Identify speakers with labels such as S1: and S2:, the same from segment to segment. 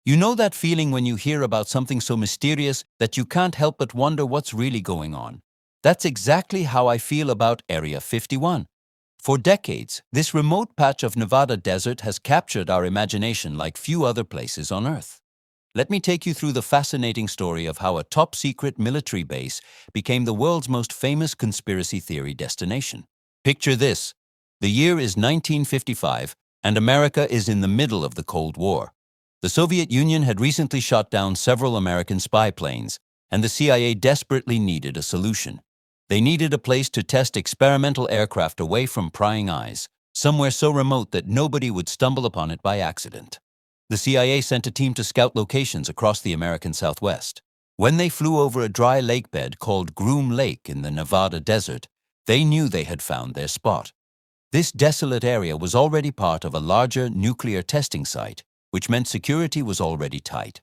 S1: You know that feeling when you hear about something so mysterious that you can't help but wonder what's really going on? That's exactly how I feel about Area 51. For decades, this remote patch of Nevada desert has captured our imagination like few other places on Earth. Let me take you through the fascinating story of how a top-secret military base became the world's most famous conspiracy theory destination. Picture this. The year is 1955, and America is in the middle of the Cold War. The Soviet Union had recently shot down several American spy planes, and the CIA desperately needed a solution. They needed a place to test experimental aircraft away from prying eyes, somewhere so remote that nobody would stumble upon it by accident. The CIA sent a team to scout locations across the American Southwest. When they flew over a dry lake bed called Groom Lake in the Nevada desert, they knew they had found their spot. This desolate area was already part of a larger nuclear testing site, which meant security was already tight.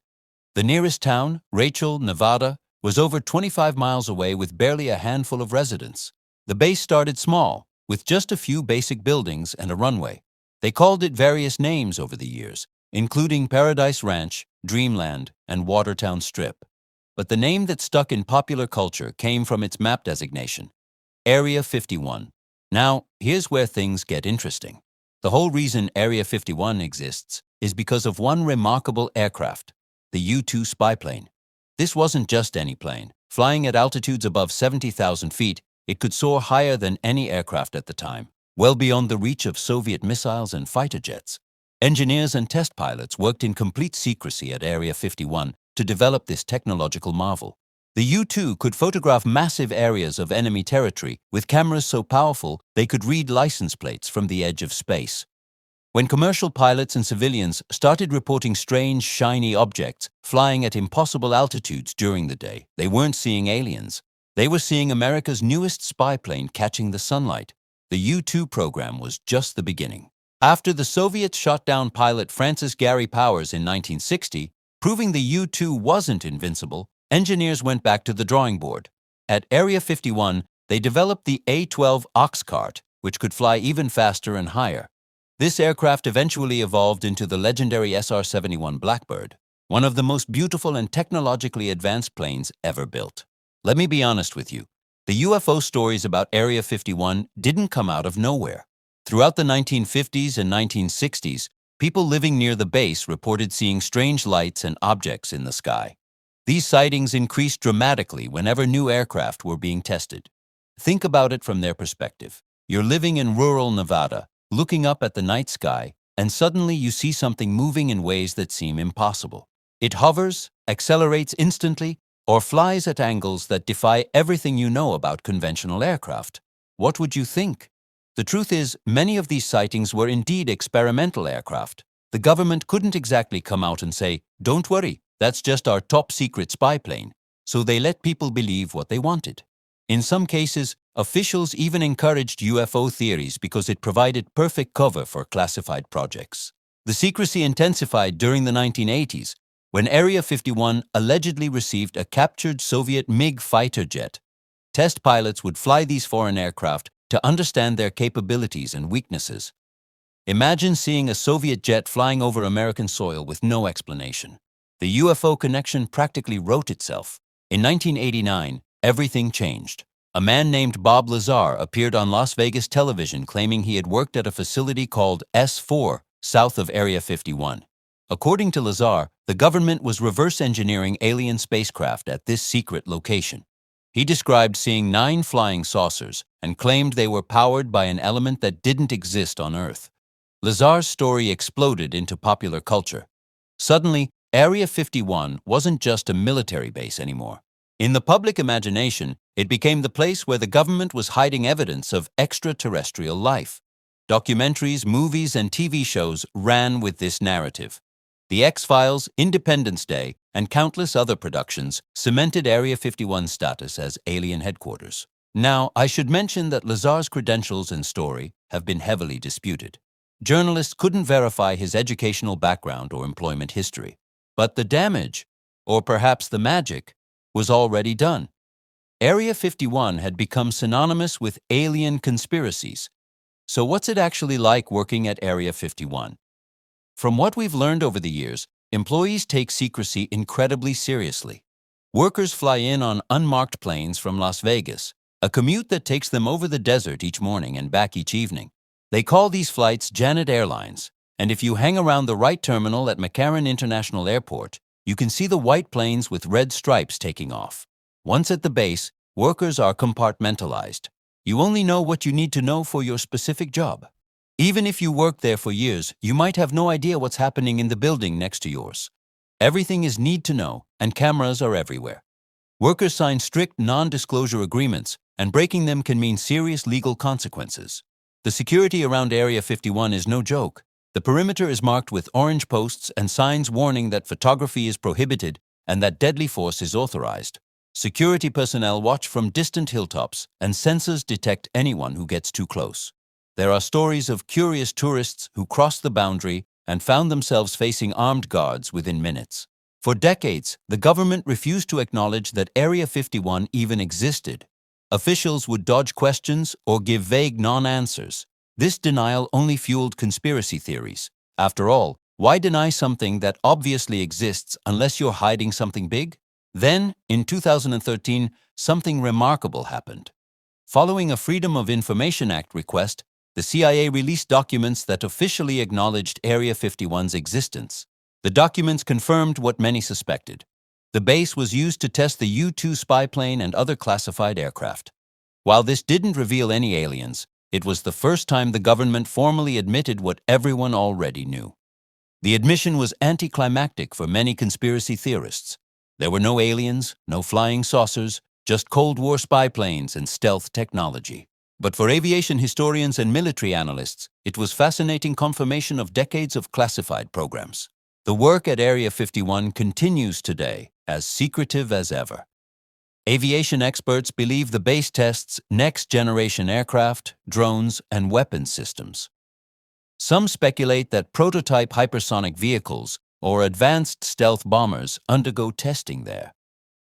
S1: The nearest town, Rachel, Nevada, was over 25 miles away with barely a handful of residents. The base started small, with just a few basic buildings and a runway. They called it various names over the years, including Paradise Ranch, Dreamland, and Watertown Strip. But the name that stuck in popular culture came from its map designation, Area 51. Now, here's where things get interesting. The whole reason Area 51 exists is because of one remarkable aircraft, the U-2 spy plane. This wasn't just any plane. Flying at altitudes above 70,000 feet, it could soar higher than any aircraft at the time, well beyond the reach of Soviet missiles and fighter jets. Engineers and test pilots worked in complete secrecy at Area 51 to develop this technological marvel. The U-2 could photograph massive areas of enemy territory with cameras so powerful they could read license plates from the edge of space. When commercial pilots and civilians started reporting strange, shiny objects flying at impossible altitudes during the day, they weren't seeing aliens. They were seeing America's newest spy plane catching the sunlight. The U-2 program was just the beginning. After the Soviets shot down pilot Francis Gary Powers in 1960, proving the U-2 wasn't invincible, engineers went back to the drawing board. At Area 51, they developed the A-12 ox cart, which could fly even faster and higher. This aircraft eventually evolved into the legendary SR-71 Blackbird, one of the most beautiful and technologically advanced planes ever built. Let me be honest with you. The UFO stories about Area 51 didn't come out of nowhere. Throughout the 1950s and 1960s, people living near the base reported seeing strange lights and objects in the sky. These sightings increased dramatically whenever new aircraft were being tested. Think about it from their perspective. You're living in rural Nevada, looking up at the night sky, and suddenly you see something moving in ways that seem impossible. It hovers, accelerates instantly, or flies at angles that defy everything you know about conventional aircraft. What would you think? The truth is, many of these sightings were indeed experimental aircraft. The government couldn't exactly come out and say, "Don't worry, that's just our top-secret spy plane," so they let people believe what they wanted. In some cases, officials even encouraged UFO theories because it provided perfect cover for classified projects. The secrecy intensified during the 1980s, when Area 51 allegedly received a captured Soviet MiG fighter jet. Test pilots would fly these foreign aircraft to understand their capabilities and weaknesses. Imagine seeing a Soviet jet flying over American soil with no explanation. The UFO connection practically wrote itself. In 1989, everything changed. A man named Bob Lazar appeared on Las Vegas television claiming he had worked at a facility called S4, south of Area 51. According to Lazar, the government was reverse engineering alien spacecraft at this secret location. He described seeing 9 flying saucers and claimed they were powered by an element that didn't exist on Earth. Lazar's story exploded into popular culture. Suddenly, Area 51 wasn't just a military base anymore. In the public imagination, it became the place where the government was hiding evidence of extraterrestrial life. Documentaries, movies, and TV shows ran with this narrative. The X-Files, Independence Day, and countless other productions cemented Area 51's status as alien headquarters. Now, I should mention that Lazar's credentials and story have been heavily disputed. Journalists couldn't verify his educational background or employment history. But the damage, or perhaps the magic, was already done. Area 51 had become synonymous with alien conspiracies. So what's it actually like working at Area 51? From what we've learned over the years, employees take secrecy incredibly seriously. Workers fly in on unmarked planes from Las Vegas, a commute that takes them over the desert each morning and back each evening. They call these flights Janet Airlines, and if you hang around the right terminal at McCarran International Airport, you can see the white planes with red stripes taking off. Once at the base, workers are compartmentalized. You only know what you need to know for your specific job. Even if you work there for years, you might have no idea what's happening in the building next to yours. Everything is need to know, and cameras are everywhere. Workers sign strict non-disclosure agreements, and breaking them can mean serious legal consequences. The security around Area 51 is no joke. The perimeter is marked with orange posts and signs warning that photography is prohibited and that deadly force is authorized. Security personnel watch from distant hilltops, and sensors detect anyone who gets too close. There are stories of curious tourists who crossed the boundary and found themselves facing armed guards within minutes. For decades, the government refused to acknowledge that Area 51 even existed. Officials would dodge questions or give vague non-answers. This denial only fueled conspiracy theories. After all, why deny something that obviously exists unless you're hiding something big? Then, in 2013, something remarkable happened. Following a Freedom of Information Act request, the CIA released documents that officially acknowledged Area 51's existence. The documents confirmed what many suspected. The base was used to test the U-2 spy plane and other classified aircraft. While this didn't reveal any aliens, it was the first time the government formally admitted what everyone already knew. The admission was anticlimactic for many conspiracy theorists. There were no aliens, no flying saucers, just Cold War spy planes and stealth technology. But for aviation historians and military analysts, it was fascinating confirmation of decades of classified programs. The work at Area 51 continues today, as secretive as ever. Aviation experts believe the base tests next-generation aircraft, drones, and weapons systems. Some speculate that prototype hypersonic vehicles or advanced stealth bombers undergo testing there.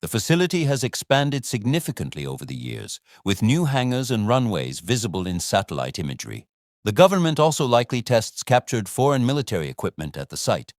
S1: The facility has expanded significantly over the years, with new hangars and runways visible in satellite imagery. The government also likely tests captured foreign military equipment at the site.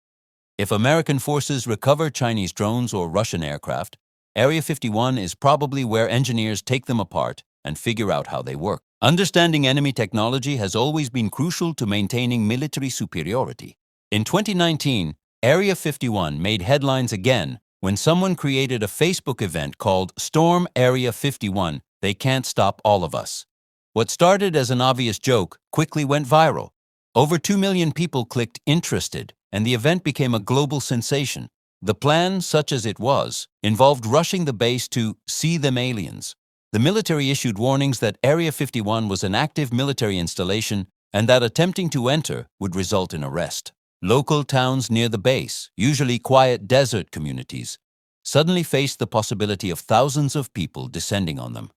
S1: If American forces recover Chinese drones or Russian aircraft, Area 51 is probably where engineers take them apart and figure out how they work. Understanding enemy technology has always been crucial to maintaining military superiority. In 2019, Area 51 made headlines again when someone created a Facebook event called Storm Area 51, They Can't Stop All of Us. What started as an obvious joke quickly went viral. Over 2 million people clicked interested, and the event became a global sensation. The plan, such as it was, involved rushing the base to see them aliens. The military issued warnings that Area 51 was an active military installation and that attempting to enter would result in arrest. Local towns near the base, usually quiet desert communities, suddenly faced the possibility of thousands of people descending on them.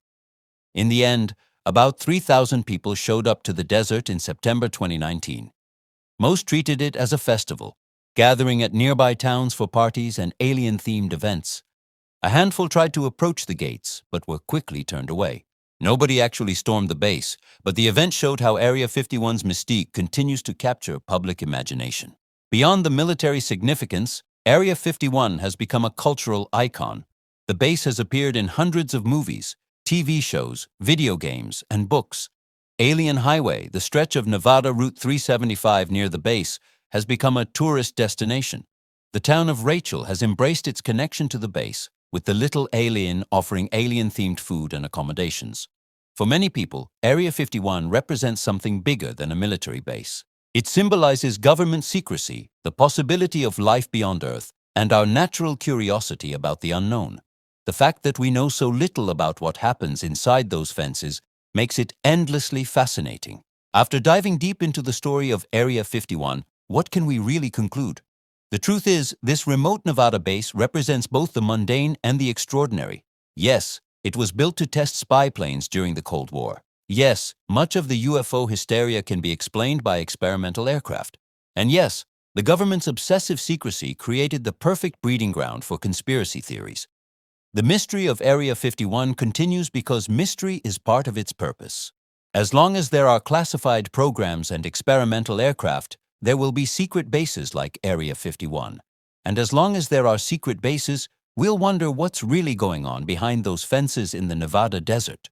S1: In the end, about 3,000 people showed up to the desert in September 2019. Most treated it as a festival, gathering at nearby towns for parties and alien-themed events. A handful tried to approach the gates, but were quickly turned away. Nobody actually stormed the base, but the event showed how Area 51's mystique continues to capture public imagination. Beyond the military significance, Area 51 has become a cultural icon. The base has appeared in hundreds of movies, TV shows, video games, and books. Alien Highway, the stretch of Nevada Route 375 near the base, has become a tourist destination. The town of Rachel has embraced its connection to the base, with the Little Alien offering alien-themed food and accommodations. For many people, Area 51 represents something bigger than a military base. It symbolizes government secrecy, the possibility of life beyond Earth, and our natural curiosity about the unknown. The fact that we know so little about what happens inside those fences makes it endlessly fascinating. After diving deep into the story of Area 51, what can we really conclude? The truth is, this remote Nevada base represents both the mundane and the extraordinary. Yes, it was built to test spy planes during the Cold War. Yes, much of the UFO hysteria can be explained by experimental aircraft. And yes, the government's obsessive secrecy created the perfect breeding ground for conspiracy theories. The mystery of Area 51 continues because mystery is part of its purpose. As long as there are classified programs and experimental aircraft, there will be secret bases like Area 51. And as long as there are secret bases, we'll wonder what's really going on behind those fences in the Nevada desert.